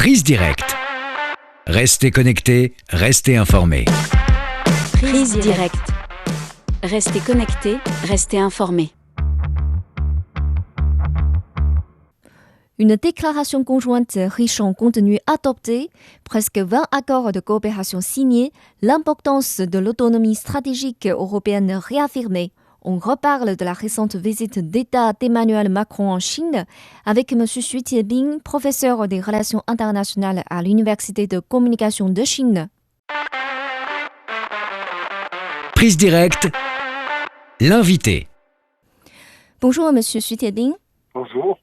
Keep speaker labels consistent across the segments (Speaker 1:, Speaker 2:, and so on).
Speaker 1: Prise directe. Restez connectés, restez informés.
Speaker 2: Prise directe. Restez connectés, restez informés.
Speaker 3: Une déclaration conjointe riche en contenu adopté, presque 20 accords de coopération signés, l'importance de l'autonomie stratégique européenne réaffirmée. On reparle de la récente visite d'État d'Emmanuel Macron en Chine avec M. Xu Jiebin, professeur des relations internationales à l'Université de communication de Chine.
Speaker 1: Prise directe. L'invité.
Speaker 3: Bonjour M. Xu Jiebin.
Speaker 4: Bonjour.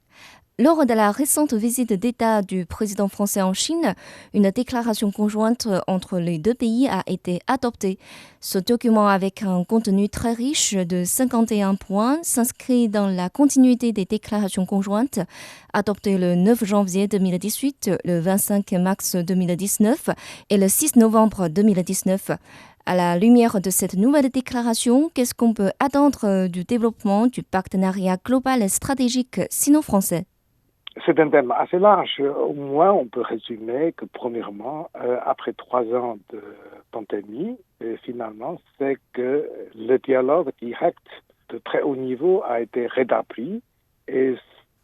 Speaker 3: Lors de la récente visite d'État du président français en Chine, une déclaration conjointe entre les deux pays a été adoptée. Ce document, avec un contenu très riche de 51 points, s'inscrit dans la continuité des déclarations conjointes adoptées le 9 janvier 2018, le 25 mars 2019 et le 6 novembre 2019. À la lumière de cette nouvelle déclaration, qu'est-ce qu'on peut attendre du développement du partenariat global et stratégique sino-français ?
Speaker 4: C'est un thème assez large. Au moins, on peut résumer que, premièrement, après 3 ans de pandémie, finalement, c'est que le dialogue direct de très haut niveau a été rétabli, et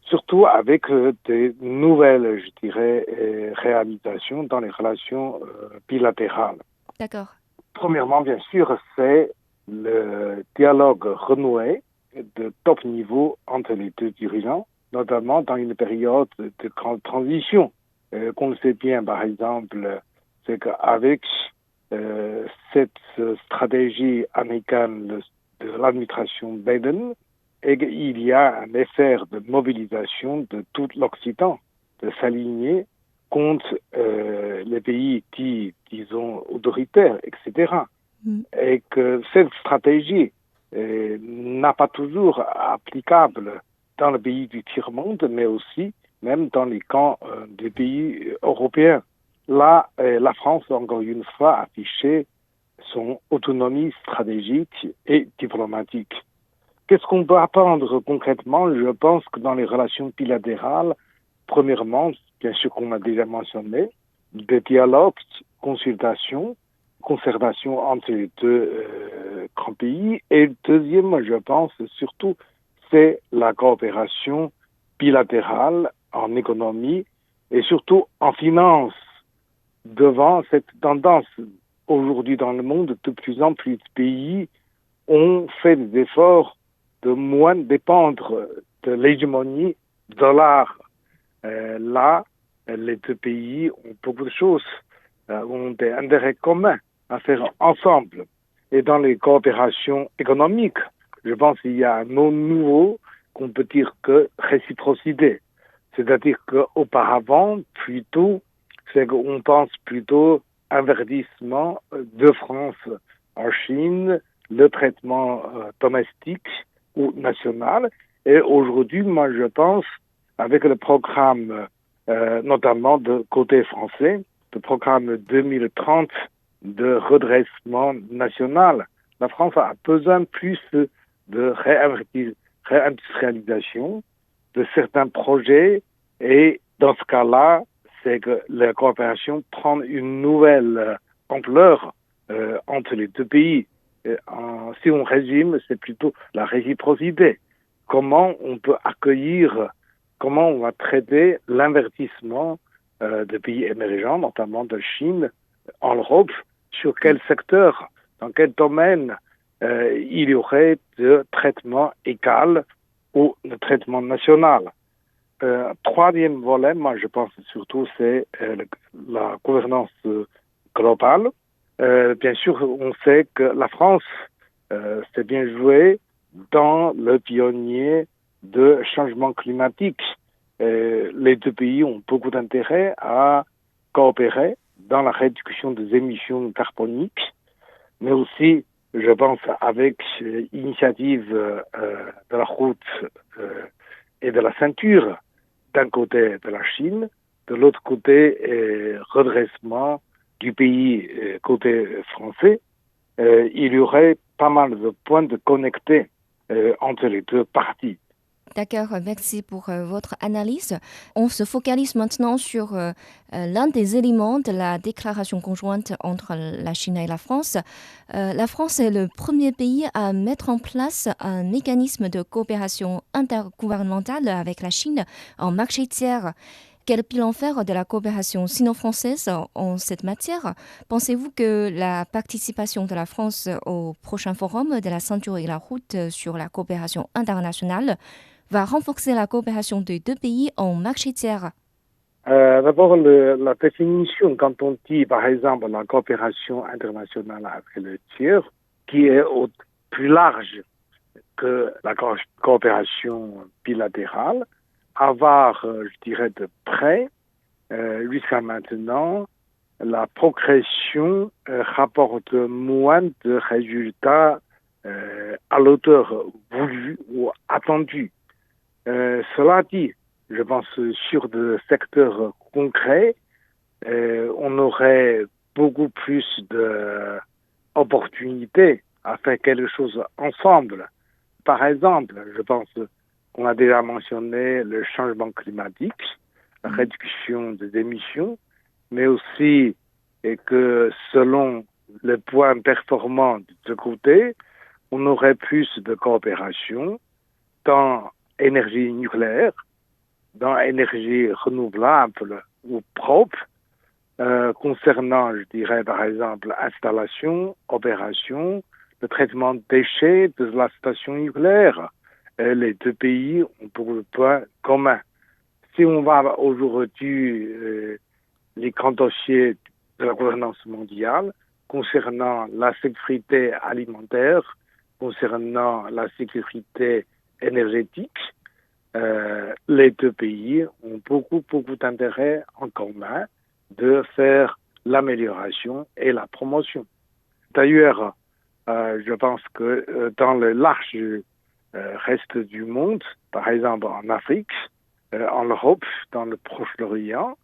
Speaker 4: surtout avec des nouvelles, je dirais, réalisations dans les relations bilatérales.
Speaker 3: D'accord.
Speaker 4: Premièrement, bien sûr, c'est le dialogue renoué de top niveau entre les deux dirigeants, notamment dans une période de grande transition. Qu'on le sait bien, par exemple, c'est qu'avec cette stratégie américaine de l'administration Biden, il y a un effort de mobilisation de tout l'Occident, de s'aligner contre les pays disons, autoritaires, etc. Et que cette stratégie n'a pas toujours applicable dans le pays du tiers-monde, mais aussi même dans les camps des pays européens. Là, la France, encore une fois, a affiché son autonomie stratégique et diplomatique. Qu'est-ce qu'on peut apprendre concrètement ? Je pense que dans les relations bilatérales, premièrement, bien sûr qu'on a déjà mentionné, des dialogues, concertation entre les deux grands pays. Et deuxièmement, je pense surtout, c'est la coopération bilatérale en économie et surtout en finance. Devant cette tendance, aujourd'hui dans le monde, de plus en plus de pays ont fait des efforts de moins dépendre de l'hégémonie du dollar. Là, les deux pays ont beaucoup de choses, ont des intérêts communs à faire ensemble. Et dans les coopérations économiques, je pense qu'il y a un mot nouveau qu'on peut dire que réciprocité. C'est-à-dire qu'auparavant, plutôt, c'est qu'on pense plutôt investissement de France en Chine, le traitement domestique ou national. Et aujourd'hui, moi, je pense, avec le programme, notamment de côté français, le programme 2030 de redressement national, la France a besoin plus de réindustrialisation de certains projets, et dans ce cas-là, c'est que la coopération prend une nouvelle ampleur entre les deux pays. Si on résume, c'est plutôt la réciprocité. Comment on peut accueillir, comment on va traiter l'investissement de pays émergents, notamment de Chine, en Europe, sur quel secteur, dans quel domaine il y aurait de traitement égal ou de traitement national. Troisième volet, moi je pense surtout, c'est la gouvernance globale. Bien sûr, on sait que la France s'est bien jouée dans le pionnier de changement climatique. Les deux pays ont beaucoup d'intérêt à coopérer dans la réduction des émissions carboniques, mais aussi, je pense, avec l'initiative de la route et de la ceinture, d'un côté de la Chine, de l'autre côté, redressement du pays côté français. Il y aurait pas mal de points de connecter entre les deux parties.
Speaker 3: D'accord, merci pour votre analyse. On se focalise maintenant sur l'un des éléments de la déclaration conjointe entre la Chine et la France. La France est le premier pays à mettre en place un mécanisme de coopération intergouvernementale avec la Chine en marché tiers. Quel bilan faire de la coopération sino-française en cette matière? Pensez-vous que la participation de la France au prochain forum de la ceinture et la route sur la coopération internationale va renforcer la coopération des deux pays en marché tiers?
Speaker 4: D'abord, la définition, quand on dit, par exemple, la coopération internationale avec le tiers, qui est plus large que la coopération bilatérale, avoir, je dirais, de près, jusqu'à maintenant, la progression rapporte moins de résultats à l'auteur voulu ou attendu. Cela dit, je pense sur des secteurs concrets, on aurait beaucoup plus d'opportunités à faire quelque chose ensemble. Par exemple, je pense qu'on a déjà mentionné le changement climatique, la réduction des émissions, mais aussi que selon les points performants de ce côté, on aurait plus de coopération dans énergie nucléaire, dans énergie renouvelable ou propre, concernant, je dirais, par exemple, installation, opération, le traitement de déchets de la station nucléaire. Les deux pays ont beaucoup de points communs. Si on va aujourd'hui les grands dossiers de la gouvernance mondiale concernant la sécurité alimentaire, concernant la sécurité énergétique, les deux pays ont beaucoup d'intérêt en commun de faire l'amélioration et la promotion. D'ailleurs, je pense que dans le large reste du monde, par exemple en Afrique, en Europe, dans le Proche-Orient,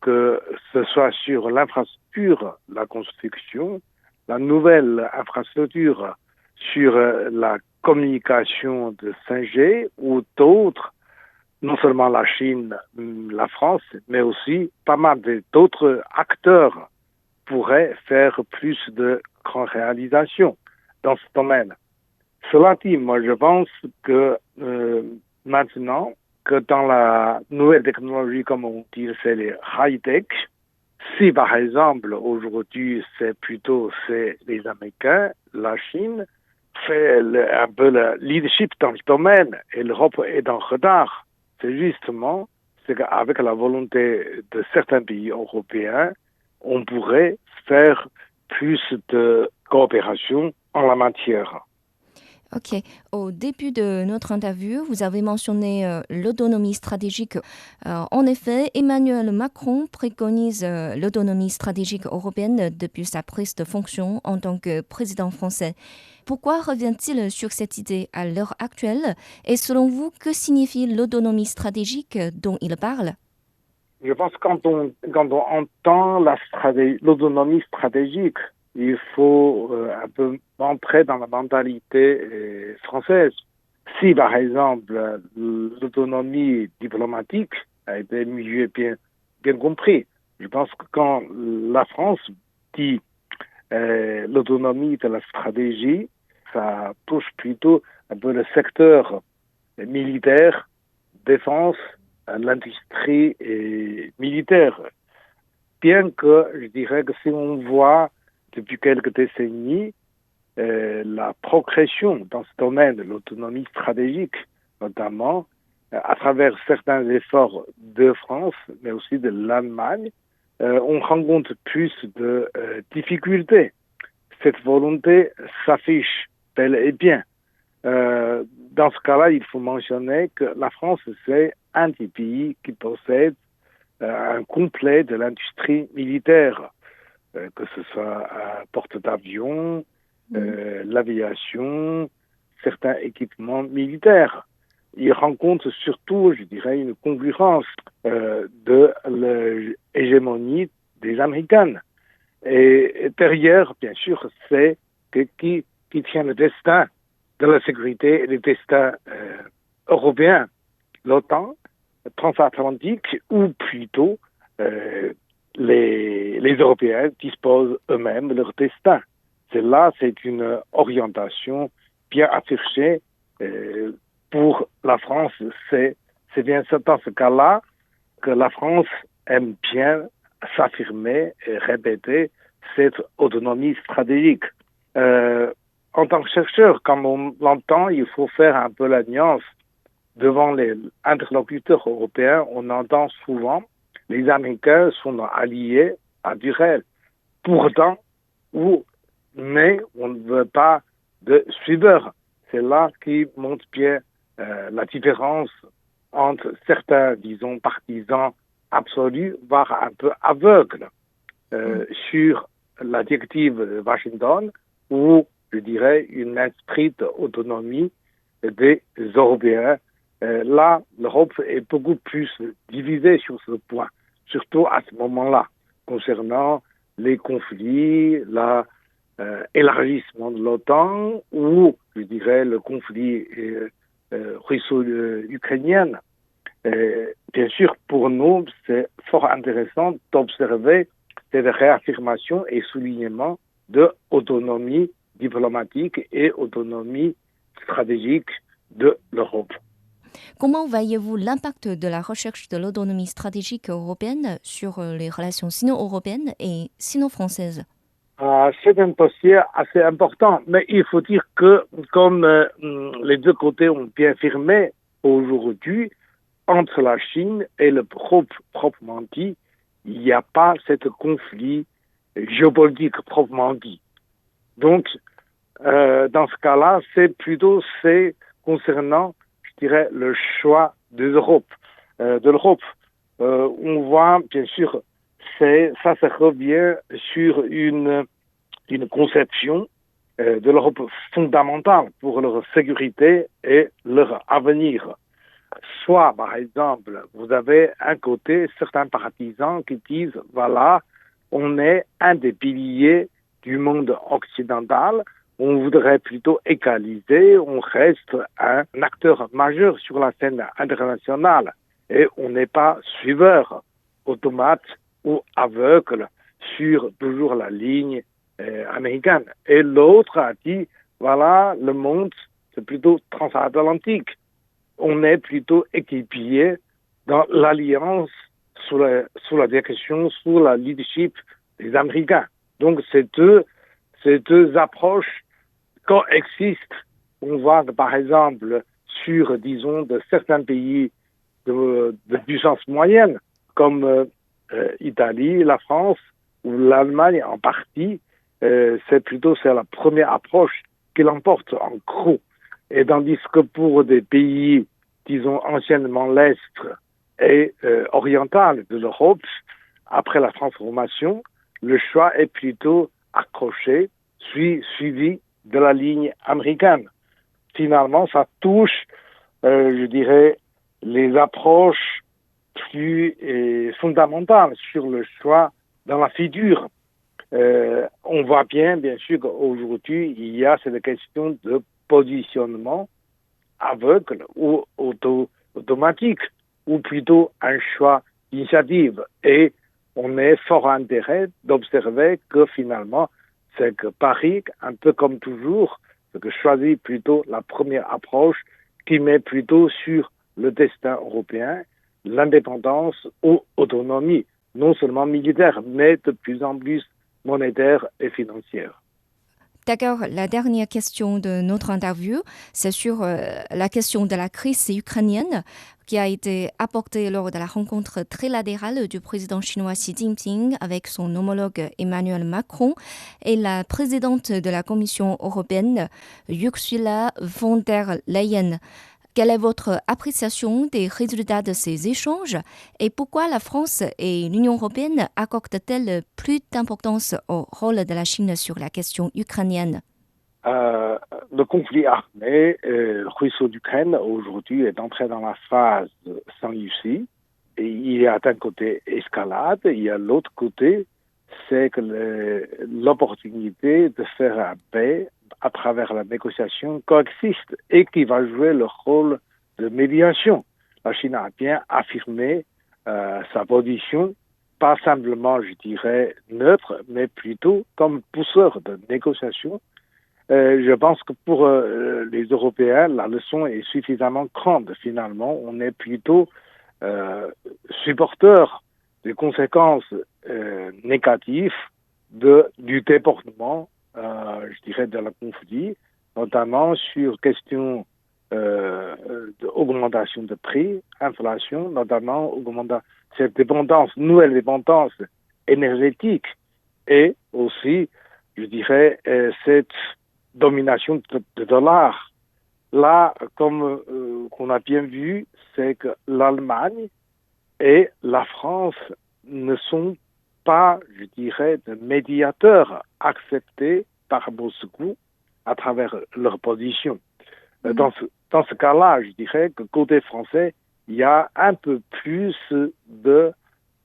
Speaker 4: que ce soit sur l'infrastructure, la construction, la nouvelle infrastructure sur la communication de 5G ou d'autres, non seulement la Chine, la France, mais aussi pas mal d'autres acteurs pourraient faire plus de grandes réalisations dans ce domaine. Cela dit, moi je pense que maintenant, que dans la nouvelle technologie, comme on dit, c'est les high-tech, si par exemple aujourd'hui c'est les Américains, la Chine, fait un peu le leadership dans ce domaine et l'Europe est en retard. C'est qu'avec la volonté de certains pays européens, on pourrait faire plus de coopération en la matière.
Speaker 3: Ok. Au début de notre interview, vous avez mentionné l'autonomie stratégique. En effet, Emmanuel Macron préconise l'autonomie stratégique européenne depuis sa prise de fonction en tant que président français. Pourquoi revient-il sur cette idée à l'heure actuelle? Et selon vous, que signifie l'autonomie stratégique dont il parle?
Speaker 4: Je pense que quand on entend l'autonomie stratégique, il faut un peu entrer dans la mentalité française. Si, par exemple, l'autonomie diplomatique a été mieux bien compris, je pense que quand la France dit l'autonomie de la stratégie, ça touche plutôt un peu le secteur militaire, défense, l'industrie militaire. Bien que je dirais que si on voit depuis quelques décennies la progression dans ce domaine de l'autonomie stratégique, notamment à travers certains efforts de France, mais aussi de l'Allemagne, on rencontre plus de difficultés. Cette volonté s'affiche bel et bien. Dans ce cas-là, il faut mentionner que la France, c'est un des pays qui possède un complet de l'industrie militaire, que ce soit porte d'avion, l'aviation, certains équipements militaires. Il rencontre surtout, je dirais, une concurrence de l'hégémonie des Américains. Et derrière, bien sûr, c'est qui tient le destin de la sécurité et le destin européen, l'OTAN, transatlantique, ou plutôt les Européens disposent eux-mêmes de leur destin. C'est une orientation bien affichée pour la France. C'est bien dans ce cas-là que la France aime bien s'affirmer et répéter cette autonomie stratégique. En tant que chercheur, quand on l'entend, il faut faire un peu la nuance. Devant les interlocuteurs européens, on entend souvent les Américains sont alliés naturels. Pourtant, mais on ne veut pas de suiveurs. C'est là qui montre bien la différence entre certains, disons, partisans absolus, voire un peu aveugles, sur la directive de Washington, ou, je dirais, une inscrite autonomie des Européens. Là, l'Europe est beaucoup plus divisée sur ce point, surtout à ce moment-là, concernant les conflits, l'élargissement de l'OTAN ou, je dirais, le conflit russo-ukrainien. Bien sûr, pour nous, c'est fort intéressant d'observer cette réaffirmation et soulignement de autonomie diplomatique et autonomie stratégique de l'Europe.
Speaker 3: Comment voyez-vous l'impact de la recherche de l'autonomie stratégique européenne sur les relations sino-européennes et sino-françaises?
Speaker 4: C'est un dossier assez important, mais il faut dire que, comme les deux côtés ont bien affirmé aujourd'hui, entre la Chine et l'Europe proprement dit, il n'y a pas ce conflit géopolitique proprement dit. Donc, dans ce cas-là, c'est concernant, je dirais, le choix de l'Europe. On voit, bien sûr, ça revient sur une conception de l'Europe fondamentale pour leur sécurité et leur avenir. Soit, par exemple, vous avez un côté certains partisans qui disent, voilà, on est un des piliers du monde occidental, on voudrait plutôt égaliser, on reste un acteur majeur sur la scène internationale et on n'est pas suiveur, automate ou aveugle sur toujours la ligne américaine. Et l'autre a dit, voilà, le monde, c'est plutôt transatlantique. On est plutôt équipier dans l'alliance sous la direction, sous la leadership des Américains. Donc, ces deux approches coexistent. On voit que, par exemple, sur, disons, de certains pays de puissance moyenne, comme l'Italie, la France ou l'Allemagne en partie, c'est la première approche qui l'emporte en gros. Et tandis que pour des pays, disons, anciennement l'Est et oriental de l'Europe, après la transformation, le choix est plutôt accroché, suivi de la ligne américaine. Finalement, ça touche, je dirais, les approches plus fondamentales sur le choix dans la figure. On voit bien sûr, qu'aujourd'hui, il y a cette question de positionnement aveugle ou automatique, ou plutôt un choix d'initiative. Et on est fort intérêt d'observer que finalement, c'est que Paris, un peu comme toujours, c'est que choisit plutôt la première approche qui met plutôt sur le destin européen, l'indépendance ou autonomie, non seulement militaire, mais de plus en plus monétaire et financière.
Speaker 3: D'accord, la dernière question de notre interview, c'est sur la question de la crise ukrainienne qui a été apportée lors de la rencontre trilatérale du président chinois Xi Jinping avec son homologue Emmanuel Macron et la présidente de la Commission européenne Ursula von der Leyen. Quelle est votre appréciation des résultats de ces échanges et pourquoi la France et l'Union européenne accordent-elles plus d'importance au rôle de la Chine sur la question ukrainienne?
Speaker 4: Le conflit armé russo-ukrainien aujourd'hui est entré dans la phase sans issue. Et il y a d'un côté escalade, il y a l'autre côté, c'est que l'opportunité de faire un paix à travers la négociation coexiste et qui va jouer le rôle de médiation. La Chine a bien affirmé sa position, pas simplement, je dirais, neutre, mais plutôt comme pousseur de négociation. Je pense que pour les Européens, la leçon est suffisamment grande. Finalement, on est plutôt supporteur des conséquences négatives du déportement, je dirais, de la conflit, notamment sur question d'augmentation de prix, inflation, notamment cette nouvelle dépendance énergétique et aussi, je dirais, cette domination de dollars. Là, comme qu'on a bien vu, c'est que l'Allemagne et la France ne sont pas, je dirais, de médiateurs acceptés par Moscou à travers leur position. Dans ce cas-là, je dirais que côté français, il y a un peu plus de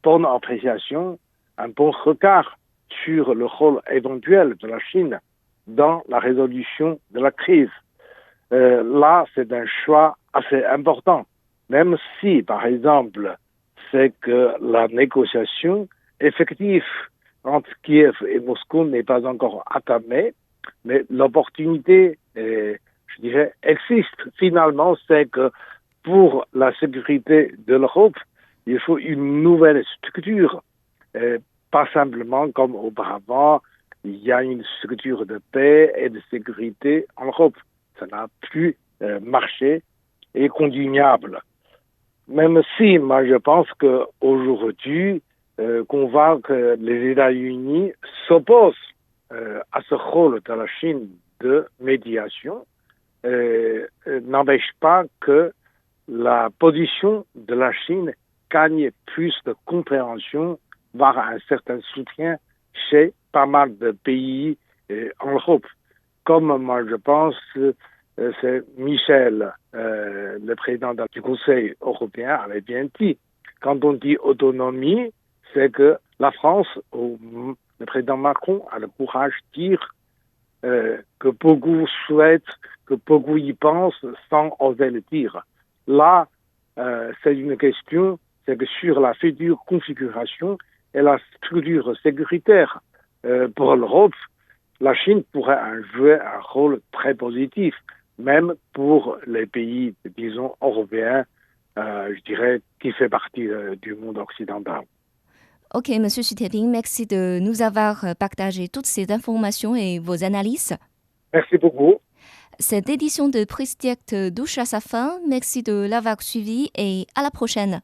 Speaker 4: bonne appréciation, un bon regard sur le rôle éventuel de la Chine dans la résolution de la crise. Là, c'est un choix assez important, même si, par exemple, c'est que la négociation effective entre Kiev et Moscou n'est pas encore entamée, mais l'opportunité, je dirais, existe. Finalement, c'est que pour la sécurité de l'Europe, il faut une nouvelle structure, pas simplement comme auparavant, il y a une structure de paix et de sécurité en Europe. Ça n'a plus marché et continuable. Même si, moi, je pense qu'aujourd'hui, qu'on voit que les États-Unis s'opposent à ce rôle de la Chine de médiation, n'empêche pas que la position de la Chine gagne plus de compréhension, voire un certain soutien chez pas mal de pays en Europe. Comme moi, je pense, c'est Michel, le président du Conseil européen, avait bien dit. Quand on dit autonomie, c'est que la France, le président Macron, a le courage de dire que beaucoup souhaitent, que beaucoup y pensent sans oser le dire. Là, c'est une question, c'est que sur la future configuration et la structure sécuritaire pour l'Europe, la Chine pourrait jouer un rôle très positif, même pour les pays, disons, européens, je dirais, qui fait partie du monde occidental.
Speaker 3: Ok, Monsieur Xu Tieping, merci de nous avoir partagé toutes ces informations et vos analyses.
Speaker 4: Merci beaucoup.
Speaker 3: Cette édition de Presse Direct touche à sa fin. Merci de l'avoir suivi et à la prochaine.